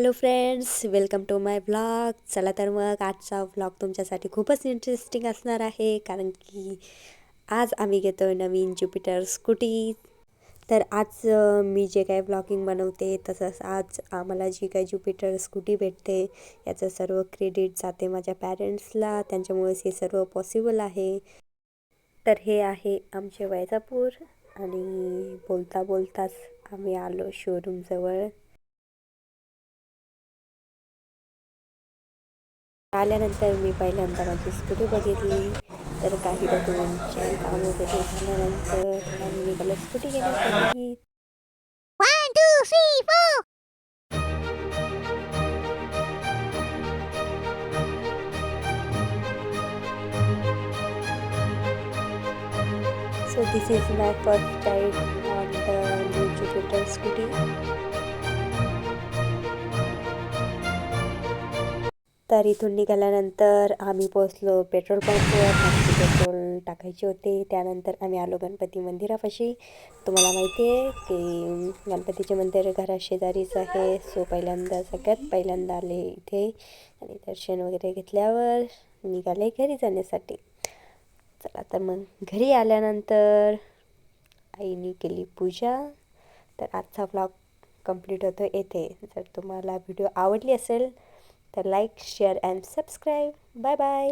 Hello friends, welcome to my blog. चला तर मग आजचा ब्लॉग तुमच्यासाठी खूपच इंटरेस्टिंग असणार आहे, कारण की आज आम्ही घेतो आहे नवीन ज्युपिटर स्कूटी. तर आज मी जे काही ब्लॉगिंग बनवते तसंच आज आम्हाला जी काही ज्युपिटर स्कूटी भेटते याचं सर्व क्रेडिट जाते माझ्या पॅरेंट्सला. त्यांच्यामुळेच हे सर्व पॉसिबल आहे. तर हे आहे आमचे वैजापूर आणि बोलता बोलताच आम्ही आलो शोरूमजवळ. आल्यानंतर मी पहिल्यांदा माझी स्कूटी बघितली. तर काही डॉक्युमेंटचे काम वगैरे झाल्यानंतर आम्ही निघालो स्कूटी घेण्यासाठी. 1, 2, 3, 4. So this is my first ride on the new Jupiter scooty. तर इथून निघाल्यानंतर आम्ही पोहोचलो पेट्रोल पंपवर. आमचे पेट्रोल टाकायचे होते. त्यानंतर आम्ही आलो गणपती मंदिरापाशी. तुम्हाला माहिती आहे की गणपतीचे मंदिर घराशेजारीच आहे. सो सगळ्यात पहिल्यांदा आले इथे आणि दर्शन वगैरे घेतल्यावर निघाले घरी जाण्यासाठी. चला तर मग घरी आल्यानंतर आईने केली पूजा. तर आजचा व्लॉग कंप्लीट होतो येथे. जर तुम्हाला व्हिडिओ आवडली असेल तर like, share and subscribe. Bye bye.